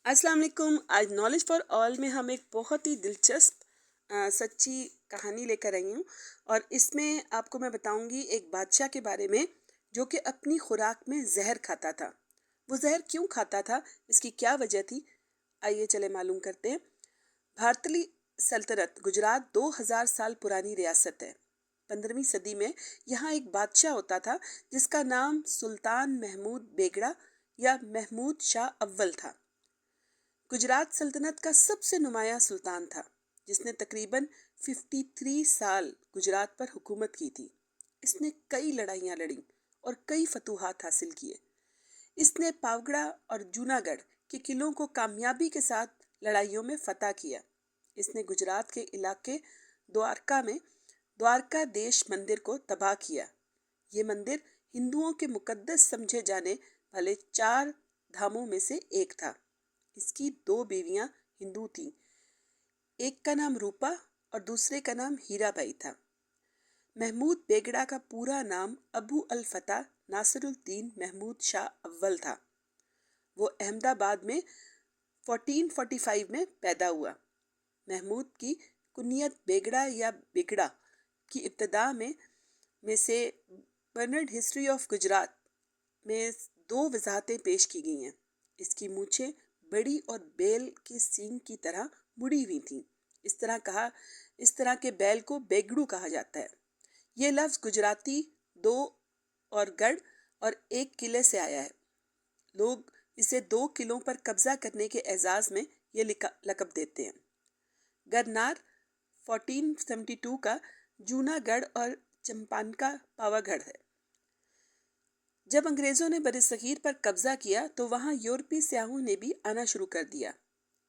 अस्सलाम वालेकुम। आज नॉलेज फॉर ऑल में हम एक बहुत ही दिलचस्प सच्ची कहानी लेकर आई हूँ और इसमें आपको मैं बताऊंगी एक बादशाह के बारे में जो कि अपनी खुराक में जहर खाता था। वो जहर क्यों खाता था, इसकी क्या वजह थी, आइए चले मालूम करते हैं। भारतीय सल्तनत गुजरात 2000 साल पुरानी रियासत है। 15वीं सदी में यहाँ एक बादशाह होता था जिसका नाम सुल्तान महमूद बेगड़ा या महमूद शाह अव्वल था। गुजरात सल्तनत का सबसे नुमाया सुल्तान था जिसने तकरीबन 53 साल गुजरात पर हुकूमत की थी। इसने कई लड़ाइयाँ लड़ी और कई फतूहात हासिल किए। इसने पावगढ़ और जूनागढ़ के किलों को कामयाबी के साथ लड़ाइयों में फतह किया। इसने गुजरात के इलाके द्वारका में द्वारका देश मंदिर को तबाह किया। ये मंदिर हिंदुओं के मुकद्दस समझे जाने वाले 4 धामों में से एक था। इसकी 2 बीवियां हिंदू थीं। एक का नाम रूपा और दूसरे का नाम हीराबाई था। महमूद बेगड़ा का पूरा नाम अबू अल फतह नासिरुद्दीन महमूद शाह अव्वल था। वो अहमदाबाद में 1445 में पैदा हुआ। महमूद की कुनियत बेगड़ा या बिगड़ा की इब्तदा में से बर्नर्ड हिस्ट्री ऑफ गुजरात में 2 वजाहतें पेश की गई हैं। इसकी मूछें बड़ी और बैल के सींग की तरह मुड़ी हुई थीं। इस तरह के बैल को बेगड़ू कहा जाता है। ये लफ्ज़ गुजराती 2 और गढ़ और 1 किले से आया है। लोग इसे 2 किलों पर कब्जा करने के एजाज में ये लक़ब देते हैं। गरनार 1472 का जूनागढ़ और चंपारण पावागढ़ है। जब अंग्रेज़ों ने बरसगीर पर कब्जा किया तो वहाँ यूरोपीय सयाहों ने भी आना शुरू कर दिया।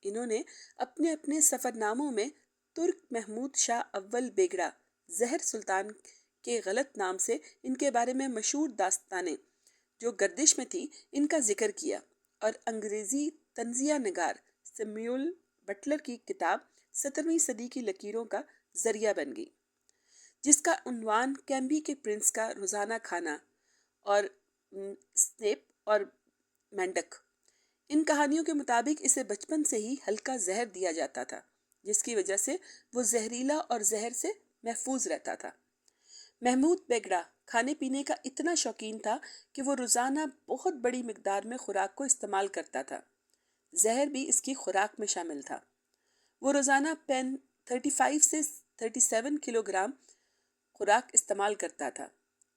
इन्होंने अपने अपने सफ़रनामों में तुर्क महमूद शाह अव्वल बेगड़ा जहर सुल्तान के गलत नाम से इनके बारे में मशहूर दास्तानें जो गर्दिश में थी इनका जिक्र किया और अंग्रेज़ी तंजिया नगार सैमुअल बटलर की किताब 17वीं सदी की लकीरों का जरिया बन गई, जिसका उन्वान कैम्बी के प्रिंस का रोज़ाना खाना और स्नेप और मेंढक। इन कहानियों के मुताबिक इसे बचपन से ही हल्का जहर दिया जाता था, जिसकी वजह से वो जहरीला और जहर से महफूज रहता था। महमूद बेगड़ा खाने पीने का इतना शौकीन था कि वो रोज़ाना बहुत बड़ी मिकदार में खुराक को इस्तेमाल करता था। जहर भी इसकी खुराक में शामिल था। वो रोज़ाना 35 से 37 किलोग्राम खुराक इस्तेमाल करता था।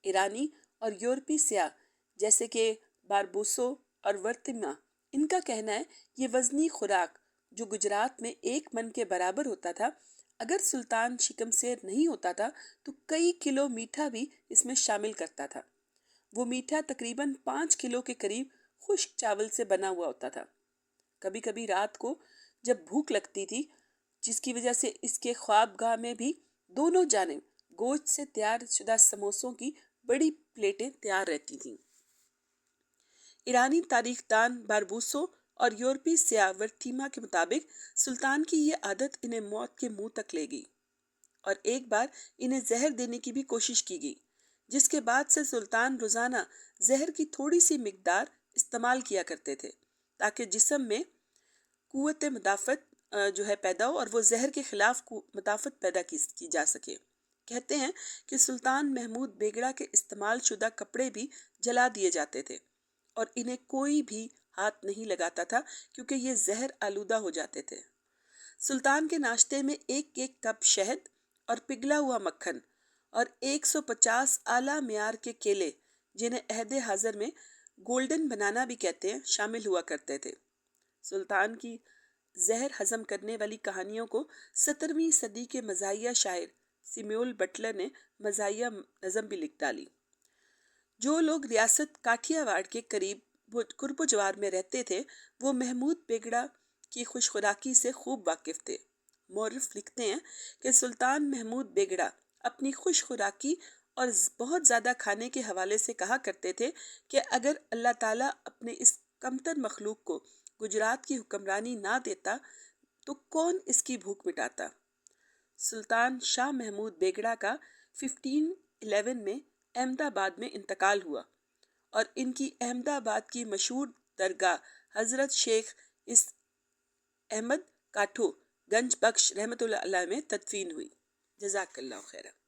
ईरानी और यूरोपीय सयाह जैसे कि बारबूसो और वर्तिमा, इनका कहना है ये वज़नी खुराक जो गुजरात में 1 मन के बराबर होता था, अगर सुल्तान शिकमसेर नहीं होता था तो कई किलो मीठा भी इसमें शामिल करता था। वो मीठा तकरीबन 5 किलो के करीब खुश्क चावल से बना हुआ होता था। कभी कभी रात को जब भूख लगती थी, जिसकी वजह से इसके ख्वाबगाह में भी दोनों जानिब गोश्त से तैयार शुदा समोसों की बड़ी प्लेटें तैयार रहती थीं। ईरानी तारीखदान बारबूसो और यूरोपीय सयाह वर्तिमा के मुताबिक सुल्तान की ये आदत इन्हें मौत के मुंह तक ले गई और एक बार इन्हें जहर देने की भी कोशिश की गई, जिसके बाद से सुल्तान रोज़ाना जहर की थोड़ी सी मिकदार इस्तेमाल किया करते थे ताकि जिस्म में कुव्वत मुदाफ़त जो है पैदा हो और वो जहर के खिलाफ मुदाफ़त पैदा की जा सके। कहते हैं कि सुल्तान महमूद बेगड़ा के इस्तेमाल शुदा कपड़े भी जला दिए जाते थे और इन्हें कोई भी हाथ नहीं लगाता था क्योंकि ये जहर आलूदा हो जाते थे। सुल्तान के नाश्ते में 1 कप शहद और पिघला हुआ मक्खन और 150 आला मियार के केले, जिन्हें अहद हाज़र में गोल्डन बनाना भी कहते हैं, शामिल हुआ करते थे। सुल्तान की जहर हजम करने वाली कहानियों को 17वीं सदी के मज़ाहिया शायर सैमुअल बटलर ने मज़ाहिया नज़म भी लिख डाली। जो लोग रियासत काठियावाड़ के करीब कुर्ब जवार में रहते थे वो महमूद बेगड़ा की खुशखुराकी से खूब वाकिफ थे। मौरख लिखते हैं कि सुल्तान महमूद बेगड़ा अपनी खुशखुराकी और बहुत ज़्यादा खाने के हवाले से कहा करते थे कि अगर अल्लाह ताला अपने इस कमतर मखलूक को गुजरात की हुक्मरानी ना देता तो कौन इसकी भूख मिटाता। सुल्तान शाह महमूद बेगड़ा का 1511 में अहमदाबाद में इंतकाल हुआ और इनकी अहमदाबाद की मशहूर दरगाह हज़रत शेख इस احمد کاٹھو گنج بخش رحمۃ اللہ علیہ میں تدفین ہوئی۔ جزاک اللہ خیر۔